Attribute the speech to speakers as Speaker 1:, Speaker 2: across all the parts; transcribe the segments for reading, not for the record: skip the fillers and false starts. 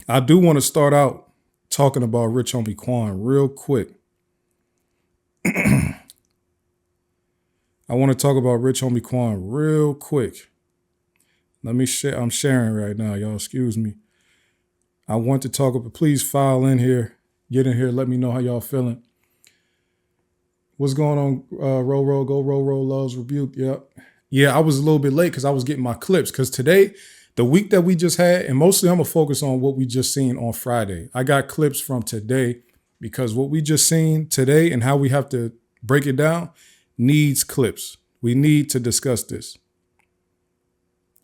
Speaker 1: I do want to start out talking about Rich Homie Quan real quick. I want to talk about Rich Homie Quan real quick. Let me share. I'm sharing right now, y'all. Excuse me. I want to talk about. Please file in here. Get in here. Let me know how y'all feeling. What's going on? Roll, roll, go, roll, roll, loves, rebuke. Yep. Yeah, I was a little bit late because I was getting my clips. Because today, the week that we just had, and mostly I'm going to focus on what we just seen on Friday. I got clips from today because what we just seen today and how we have to break it down needs clips. We need to discuss this.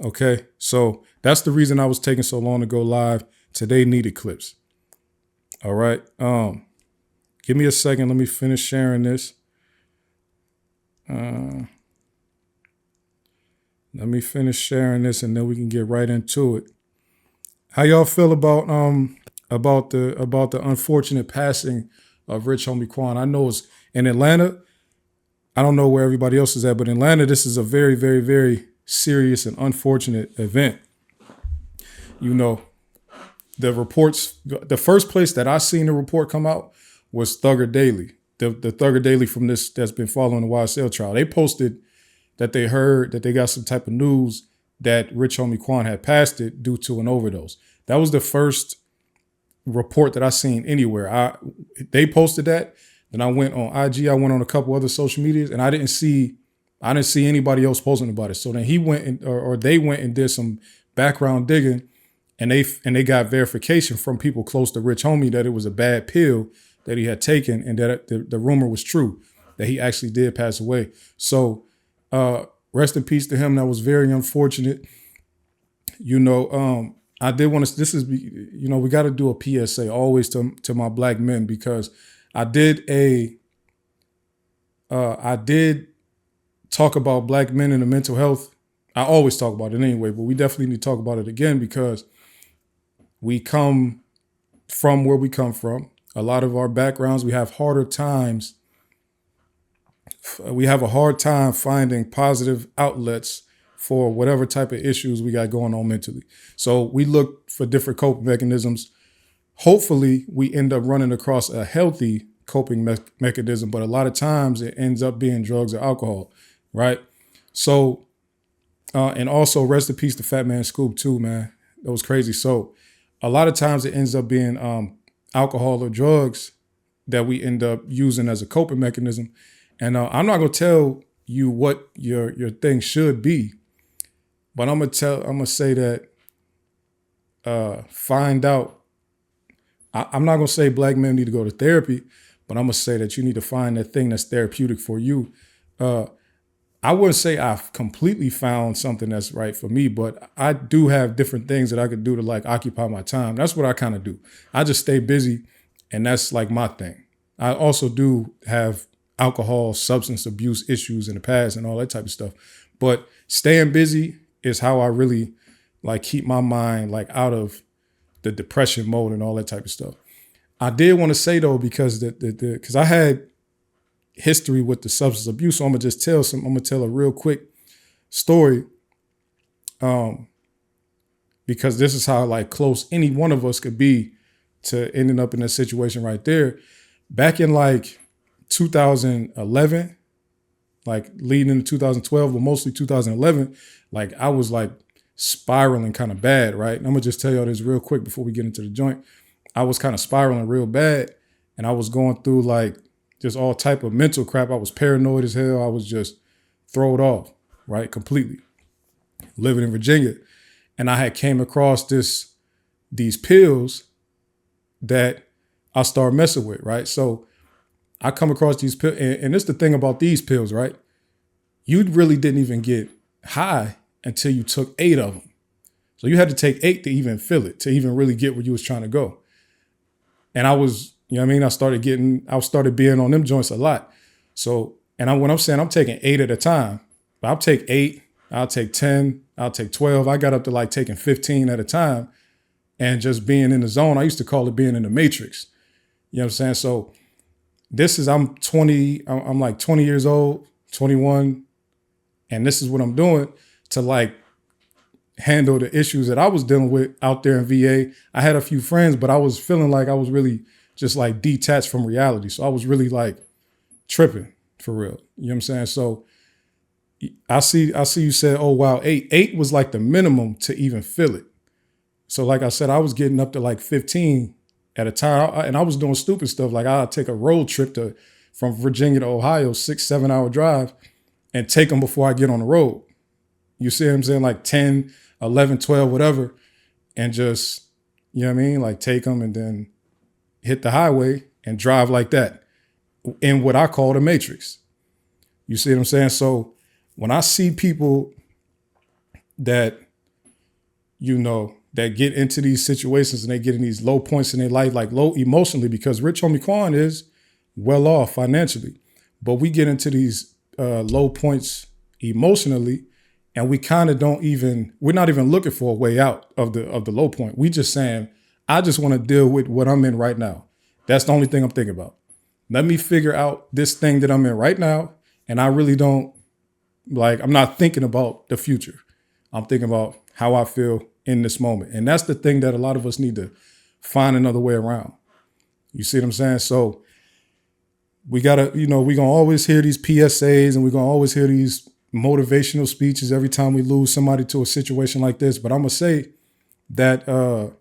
Speaker 1: Okay, so that's the reason I was taking so long to go live. Today needed clips. All right. Give me a second. Let me finish sharing this. Let me finish sharing this and then we can get right into it. How y'all feel about the unfortunate passing of Rich Homie Quan? I know it's in Atlanta. I don't know where everybody else is at, but in Atlanta, this is a very, very, very serious and unfortunate event. You know, the reports, the first place that I seen the report come out was Thugger Daily. The Thugger Daily from this that's been following the YSL trial. They posted that they heard that they got some type of news that Rich Homie Quan had passed it due to an overdose. That was the first report that I seen anywhere. They posted that. Then I went on IG. I went on a couple other social medias, and I didn't see anybody else posting about it. So then he went or they went and did some background digging, and they got verification from people close to Rich Homie that it was a bad pill that he had taken, and that the rumor was true that he actually did pass away. So rest in peace to him. That was very unfortunate. You know, I did want to. This is, you know, we got to do a PSA always to my black men, because I did talk about black men and the mental health. I always talk about it anyway, but we definitely need to talk about it again because we come from where we come from. A lot of our backgrounds, we have harder times. We have a hard time finding positive outlets for whatever type of issues we got going on mentally. So we look for different coping mechanisms. Hopefully we end up running across a healthy coping mechanism, but a lot of times it ends up being drugs or alcohol, right? So, and also rest in peace to Fat Man Scoop too, man. That was crazy. So a lot of times it ends up being alcohol or drugs that we end up using as a coping mechanism. And I'm not gonna tell you what your thing should be, but I'm gonna say that find out. I'm not gonna say black men need to go to therapy, but I'm gonna say that you need to find that thing that's therapeutic for you. I wouldn't say I've completely found something that's right for me, but I do have different things that I could do to like occupy my time. That's what I kind of do. I just stay busy, and that's like my thing. I also do have alcohol, substance abuse issues in the past and all that type of stuff. But staying busy is how I really like keep my mind like out of the depression mode and all that type of stuff. I did want to say though, because because I had history with the substance abuse, so I'm gonna tell a real quick story. Because this is how like close any one of us could be to ending up in that situation right there. Back in like 2011, like leading into 2012, but mostly 2011, like I was like spiraling kind of bad, right? And I'm gonna just tell y'all this real quick before we get into the joint. I was kind of spiraling real bad, and I was going through like just all type of mental crap. I was paranoid as hell. I was just thrown off, right? Completely. Living in Virginia. And I had came across these pills that I started messing with, right? So I come across these pills, and it's the thing about these pills, right? You really didn't even get high until you took 8 of them. So you had to take 8 to even feel it, to even really get where you was trying to go. And I was, you know what I mean? I started being on them joints a lot. So, and when I'm saying I'm taking 8 at a time, I'll take 8, I'll take 10, I'll take 12. I got up to like taking 15 at a time and just being in the zone. I used to call it being in the matrix. You know what I'm saying? So I'm 20, I'm like 20 years old, 21. And this is what I'm doing to like handle the issues that I was dealing with out there in VA. I had a few friends, but I was feeling like I was really just like detached from reality. So I was really like tripping for real. You know what I'm saying? So I see you said, oh wow, 8. 8 was like the minimum to even feel it. So like I said, I was getting up to like 15 at a time, and I was doing stupid stuff. Like I'd take a road trip from Virginia to Ohio, 6-7 hour drive, and take them before I get on the road. You see what I'm saying? Like 10, 11, 12, whatever, and just, you know what I mean? Like take them and then hit the highway and drive like that in what I call the matrix. You see what I'm saying? So when I see people that, that get into these situations and they get in these low points in their life, like low emotionally, because Rich Homie Quan is well off financially, but we get into these low points emotionally, and we kind of we're not even looking for a way out of the low point. We just saying, I just want to deal with what I'm in right now. That's the only thing I'm thinking about. Let me figure out this thing that I'm in right now. And I really don't I'm not thinking about the future. I'm thinking about how I feel in this moment. And that's the thing that a lot of us need to find another way around. You see what I'm saying? So we gotta, we're gonna always hear these PSAs and we're gonna always hear these motivational speeches every time we lose somebody to a situation like this. But I'm gonna say that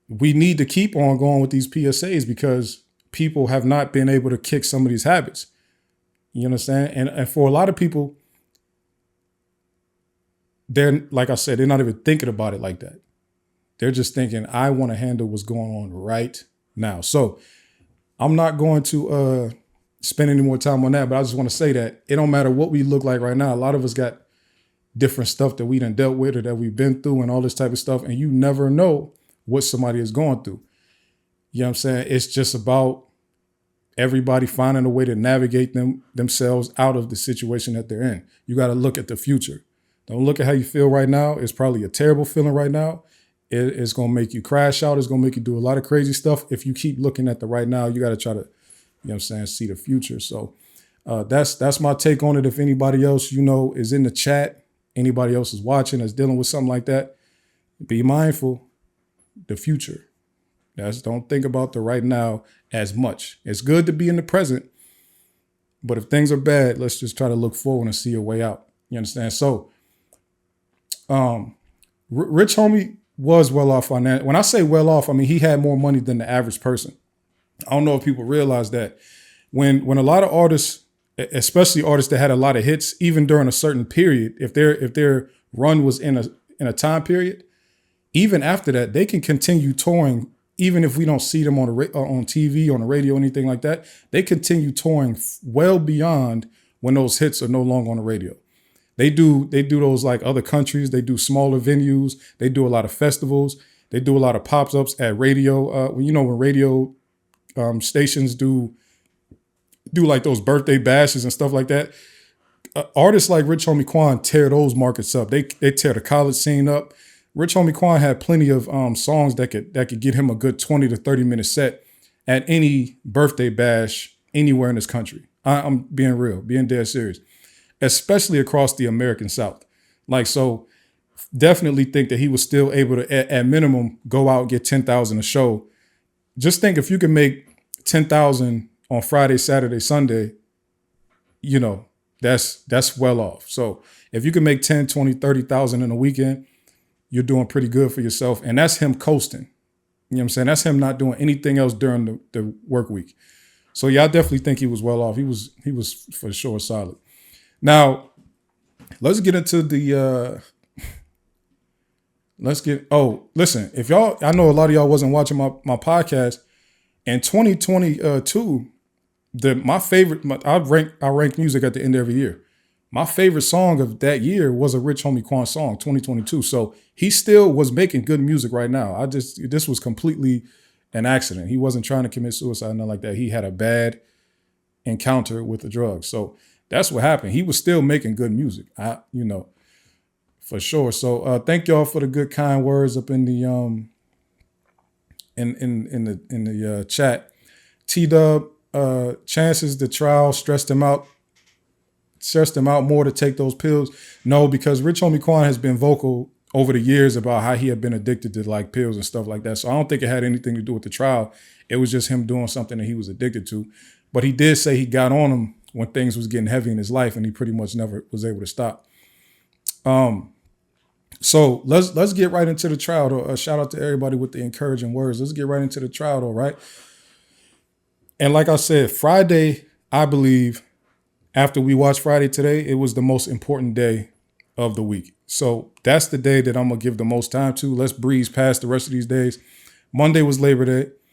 Speaker 1: we need to keep on going with these PSAs because people have not been able to kick some of these habits. You understand? And for a lot of people, they're, like I said, they're not even thinking about it like that. They're just thinking, I want to handle what's going on right now. So I'm not going to spend any more time on that, but I just want to say that it don't matter what we look like right now. A lot of us got different stuff that we done dealt with or that we've been through and all this type of stuff. And you never know what somebody is going through. You know what I'm saying? It's just about everybody finding a way to navigate themselves out of the situation that they're in. You got to look at the future. Don't look at how you feel right now. It's probably a terrible feeling right now. It's going to make you crash out. It's going to make you do a lot of crazy stuff. If you keep looking at the right now, you got to try to, see the future. So that's my take on it. If anybody else, is in the chat, anybody else is watching, that's dealing with something like that, be mindful, the future. Don't think about the right now as much. It's good to be in the present, but if things are bad, let's just try to look forward and see a way out. You understand? So, Rich Homie was well off on that. When I say well off, I mean he had more money than the average person. I don't know if people realize that when a lot of artists, especially artists that had a lot of hits, even during a certain period, if their run was in a time period, even after that, they can continue touring. Even if we don't see them on TV, on the radio, anything like that, they continue touring well beyond when those hits are no longer on the radio. They do those like other countries. They do smaller venues. They do a lot of festivals. They do a lot of pops-ups at radio. When radio stations do like those birthday bashes and stuff like that. Artists like Rich Homie Quan tear those markets up. They tear the college scene up. Rich Homie Quan had plenty of songs that could get him a good 20 to 30 minute set at any birthday bash anywhere in this country. I'm being real, being dead serious, especially across the American South. So definitely think that he was still able to, at minimum, go out and get 10,000 a show. Just think if you can make 10,000 on Friday, Saturday, Sunday, that's well off. So if you can make 10, 20, 30,000 in a weekend, you're doing pretty good for yourself. And that's him coasting. You know what I'm saying? That's him not doing anything else during the work week. So yeah, I definitely think he was well off. He was for sure solid. Now, let's get into the listen, if y'all, I know a lot of y'all wasn't watching my podcast. In 2022, I rank music at the end of every year. My favorite song of that year was a Rich Homie Quan song, 2022. So he still was making good music right now. This was completely an accident. He wasn't trying to commit suicide, nothing like that. He had a bad encounter with the drugs. So that's what happened. He was still making good music, for sure. So thank y'all for the good, kind words up in the in the chat. T-Dub, chances the trial stressed him out. stressed him out more to take those pills? No, because Rich Homie Quan has been vocal over the years about how he had been addicted to like pills and stuff like that. So I don't think it had anything to do with the trial. It was just him doing something that he was addicted to. But he did say he got on him when things was getting heavy in his life, and he pretty much never was able to stop. So let's get right into the trial though. Shout out to everybody with the encouraging words. Let's get right into the trial though, right? And like I said, Friday, I believe, after we watched Friday today, it was the most important day of the week. So that's the day that I'm going to give the most time to. Let's breeze past the rest of these days. Monday was Labor Day.